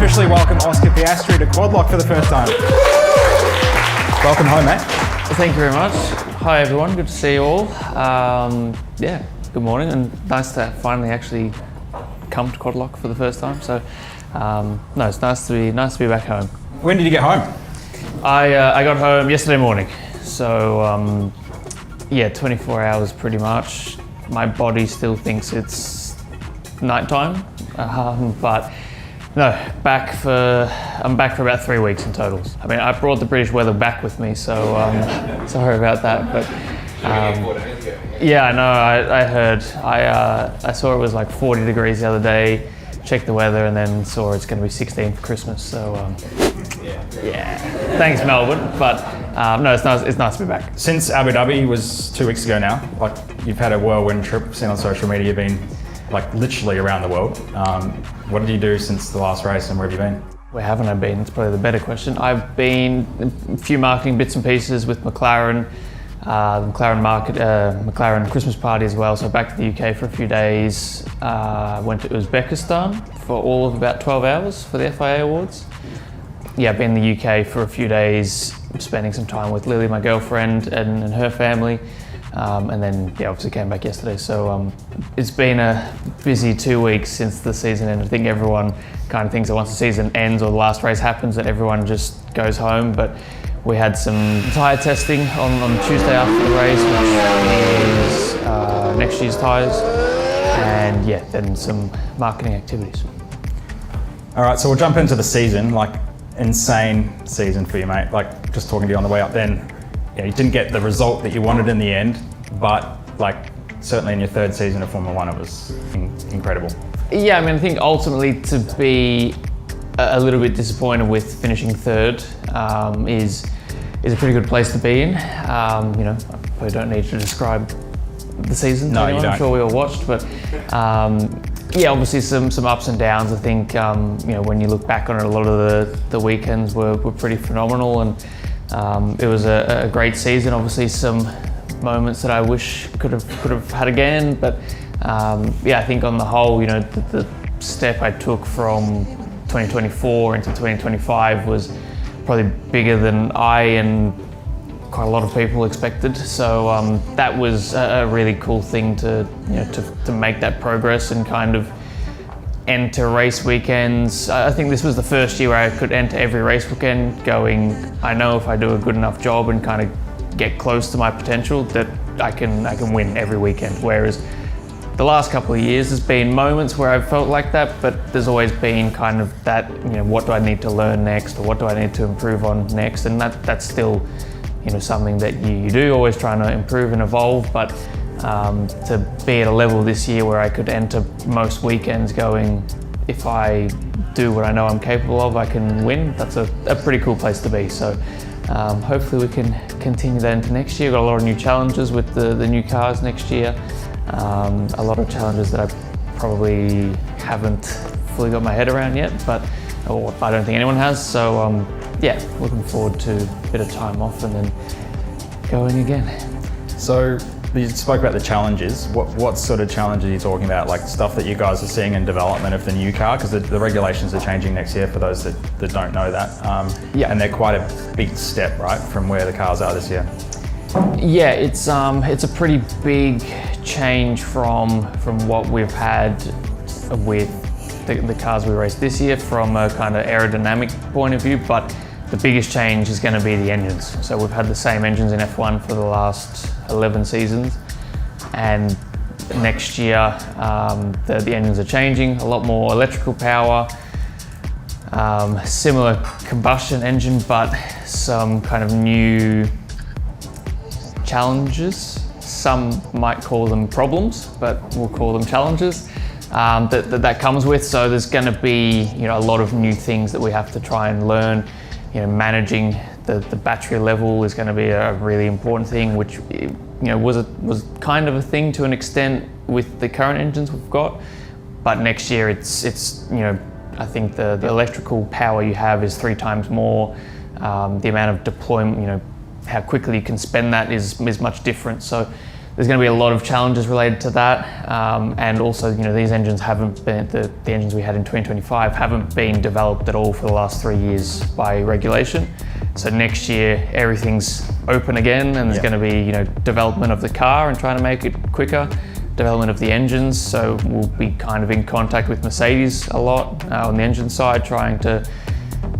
officially welcome Oscar Piastri to Quadlock for the first time. Welcome home, mate. Well, thank you very much. Hi everyone, good to see you all. Yeah, good morning, and nice to finally actually come to Quadlock for the first time. So, no, it's nice to be back home. When did you get home? I got home yesterday morning. So, yeah, 24 hours pretty much. My body still thinks it's nighttime, but no, I'm back for about 3 weeks in total. I mean, I brought the British weather back with me, so sorry about that. But yeah, I know. I heard. I saw it was like 40 degrees the other day. Checked the weather and then saw it's going to be 16 for Christmas. So yeah, thanks Melbourne. But no, it's nice to be back. Since Abu Dhabi was 2 weeks ago now, like you've had a whirlwind trip. Seen on social media, you've been like literally around the world. What did you do since the last race, and where have you been? Where haven't I been? It's probably the better question. I've been a few marketing bits and pieces with McLaren, the McLaren Christmas party as well. So back to the UK for a few days. Went to Uzbekistan for all of about 12 hours for the FIA Awards. Yeah, been in the UK for a few days, spending some time with Lily, my girlfriend, and her family. And then, yeah, obviously came back yesterday. So it's been a busy 2 weeks since the season ended. I think everyone kind of thinks that once the season ends or the last race happens that everyone just goes home. But we had some tyre testing on Tuesday after the race, which is next year's tyres. And yeah, then some marketing activities. All right, so we'll jump into the season. Like, insane season for you, mate. Like, just talking to you on the way up then, yeah, you didn't get the result that you wanted in the end, but like certainly in your third season of Formula One, it was incredible. Yeah, I mean, I think ultimately to be a little bit disappointed with finishing third is a pretty good place to be in. You know, I probably don't need to describe the season. No, you don't. I'm sure we all watched, but yeah, obviously some ups and downs. I think you know, when you look back on it, a lot of the weekends were pretty phenomenal, and it was a great season. Obviously, some moments that I wish could have had again, but yeah, I think on the whole, you know, the step I took from 2024 into 2025 was probably bigger than I and quite a lot of people expected. So that was a really cool thing to make that progress and kind of enter race weekends. I think this was the first year where I could enter every race weekend going, I know if I do a good enough job and kind of get close to my potential that I can win every weekend. Whereas the last couple of years there's been moments where I've felt like that, but there's always been kind of that, you know, what do I need to learn next, or what do I need to improve on next, and that's still, you know, something that you do, always trying to improve and evolve. But to be at a level this year where I could enter most weekends going, if I do what I know I'm capable of, I can win, that's a pretty cool place to be. So hopefully we can continue that into next year. Got a lot of new challenges with the new cars next year. A lot of challenges that I probably haven't fully got my head around yet, but or I don't think anyone has. So yeah, looking forward to a bit of time off and then going again. So you spoke about the challenges. What sort of challenges are you talking about? Like stuff that you guys are seeing in development of the new car, because the regulations are changing next year for those that don't know that. Yeah. And they're quite a big step, right, from where the cars are this year. Yeah, it's a pretty big change from what we've had with the cars we raced this year from a kind of aerodynamic point of view, but the biggest change is going to be the engines. So we've had the same engines in F1 for the last 11 seasons, and next year the engines are changing, a lot more electrical power, similar combustion engine, but some kind of new challenges. Some might call them problems, but we'll call them challenges that comes with. So there's going to be, you know, a lot of new things that we have to try and learn. You know, managing the battery level is going to be a really important thing, which, you know, was kind of a thing to an extent with the current engines we've got. But next year it's you know, I think the electrical power you have is 3 times more. The amount of deployment, you know, how quickly you can spend that is much different. So there's going to be a lot of challenges related to that, and also, these engines haven't been, the engines we had in 2025 haven't been developed at all for the last 3 years by regulation. So next year, everything's open again, and there's going to be, development of the car and trying to make it quicker, development of the engines. So we'll be kind of in contact with Mercedes a lot on the engine side, trying to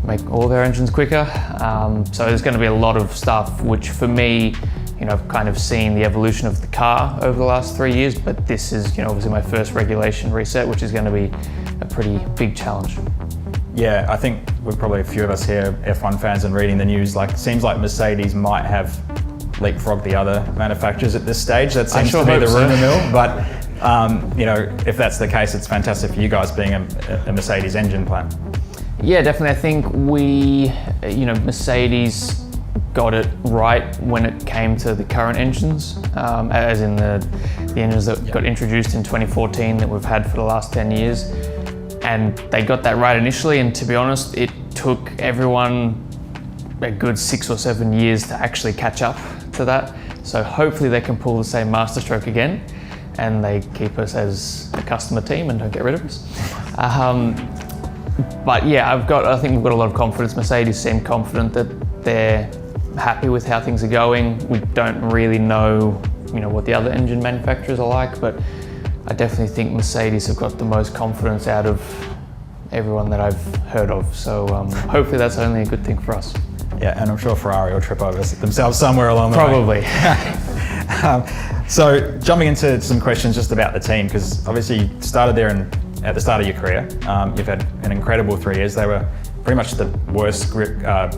make all their engines quicker. So there's going to be a lot of stuff, which for me, I've kind of seen the evolution of the car over the last 3 years, but this is, obviously my first regulation reset, which is going to be a pretty big challenge. Yeah, I think we're probably a few of us here, F1 fans, and reading the news, seems like Mercedes might have leapfrogged the other manufacturers at this stage. That seems to be the rumour mill, but if that's the case, it's fantastic for you guys being a Mercedes engine plant. Yeah, definitely. I think we, Mercedes got it right when it came to the current engines, as in the engines that got introduced in 2014 that we've had for the last 10 years. And they got that right initially, and to be honest, it took everyone a good 6 or 7 years to actually catch up to that. So hopefully they can pull the same masterstroke again, and they keep us as a customer team and don't get rid of us. But yeah, I think we've got a lot of confidence. Mercedes seem confident that they're happy with how things are going. We don't really know, what the other engine manufacturers are like, but I definitely think Mercedes have got the most confidence out of everyone that I've heard of. So hopefully that's only a good thing for us. Yeah, and I'm sure Ferrari will trip over themselves somewhere along the way. Probably. So jumping into some questions just about the team, because obviously you started there at the start of your career. You've had an incredible 3 years. They were pretty much the worst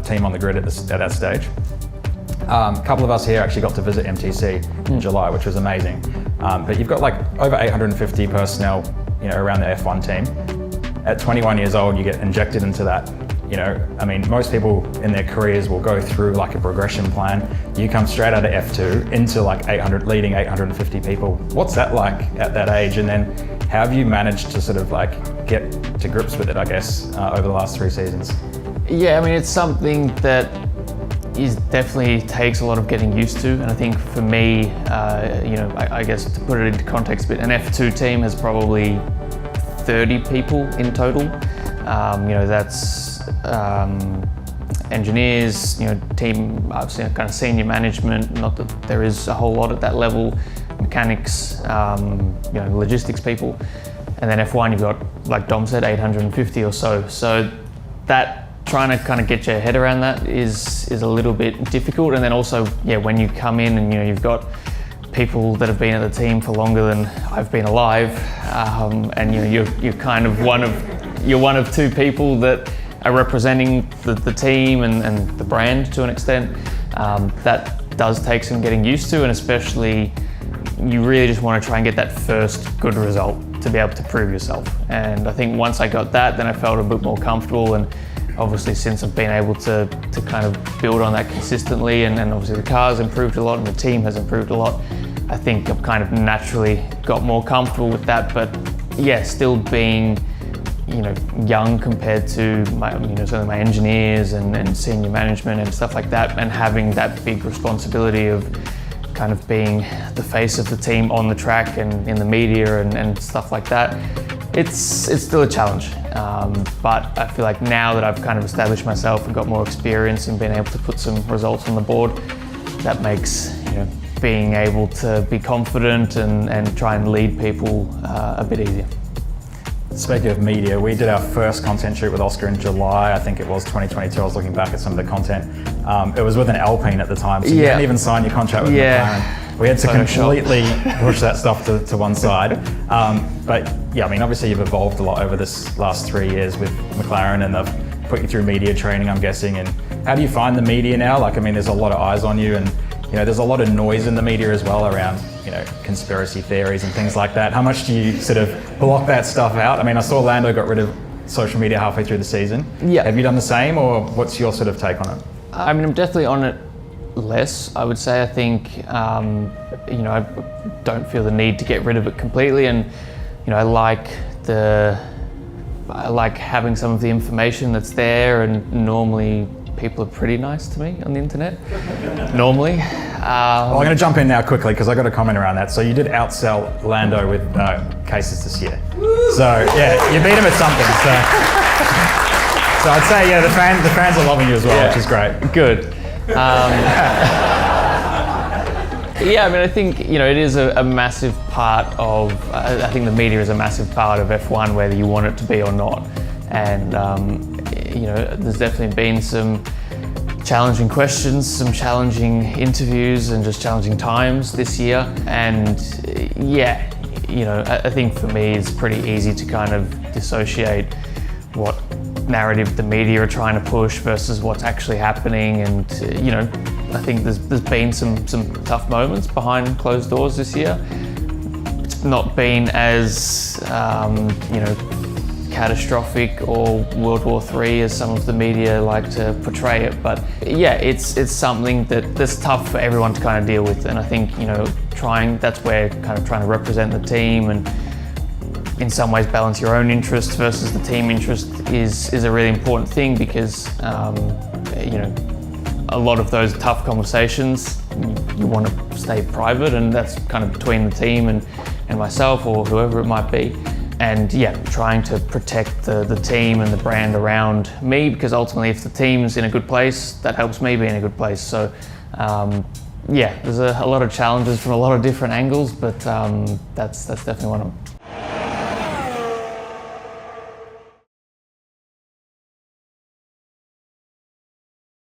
team on the grid at that stage. A couple of us here actually got to visit MTC in July, which was amazing. But you've got over 850 personnel, around the F1 team. At 21 years old, you get injected into that. Most people in their careers will go through a progression plan. You come straight out of F2 into leading 850 people. What's that like at that age? And then how have you managed to sort of get to grips with it, I guess, over the last 3 seasons? Yeah, it's something that definitely takes a lot of getting used to. And I think for me, I guess to put it into context a bit, an F2 team has probably 30 people in total. That's engineers, team, obviously kind of senior management, not that there is a whole lot at that level, mechanics, logistics people. And then F1, you've got, like Dom said, 850 or so. So that, trying to kind of get your head around that is a little bit difficult. And then also, when you come in and you've got people that have been at the team for longer than I've been alive, and you're kind of one of 2 people that are representing the team and the brand to an extent. That does take some getting used to, and especially you really just want to try and get that first good result to be able to prove yourself. And I think once I got that, then I felt a bit more comfortable. And obviously since I've been able to kind of build on that consistently, and obviously the car's improved a lot and the team has improved a lot, I think I've kind of naturally got more comfortable with that. But still being young compared to certainly my engineers and senior management and stuff like that, and having that big responsibility of kind of being the face of the team on the track and in the media and stuff like that, it's still a challenge. But I feel like now that I've kind of established myself and got more experience and been able to put some results on the board, that makes being able to be confident and try and lead people a bit easier. Speaking of media, we did our first content shoot with Oscar in July, I think it was 2022. I was looking back at some of the content. It was with an Alpine at the time, so you hadn't even signed your contract with McLaren. We had to completely push that stuff to one side. But obviously you've evolved a lot over this last 3 years with McLaren, and they've put you through media training, I'm guessing. And how do you find the media now? there's a lot of eyes on you, and there's a lot of noise in the media as well around conspiracy theories and things like that. How much do you sort of block that stuff out? I saw Lando got rid of social media halfway through the season. Yeah. Have you done the same, or what's your sort of take on it? I'm definitely on it less, I would say. I think, I don't feel the need to get rid of it completely, and I like having some of the information that's there, and normally people are pretty nice to me on the internet, normally. Well, I'm going to jump in now quickly because I got a comment around that. So you did outsell Lando with cases this year. So yeah, you beat him at something. So I'd say yeah, the fans are loving you as well, which is great. Good. Yeah, I mean, I think it is a massive part of. I think the media is a massive part of F1, whether you want it to be or not. And there's definitely been some challenging questions, some challenging interviews, and just challenging times this year. And yeah, I think for me it's pretty easy to kind of dissociate what narrative the media are trying to push versus what's actually happening. And I think there's been some tough moments behind closed doors this year. It's not been as catastrophic or World War III as some of the media like to portray it, but yeah, it's something that's tough for everyone to kind of deal with. And I think that's where kind of trying to represent the team and in some ways balance your own interests versus the team interest is a really important thing, because a lot of those tough conversations you want to stay private, and that's kind of between the team and myself or whoever it might be. And yeah, trying to protect the team and the brand around me, because ultimately if the team's in a good place, that helps me be in a good place. So yeah, there's a lot of challenges from a lot of different angles, but that's definitely one of them.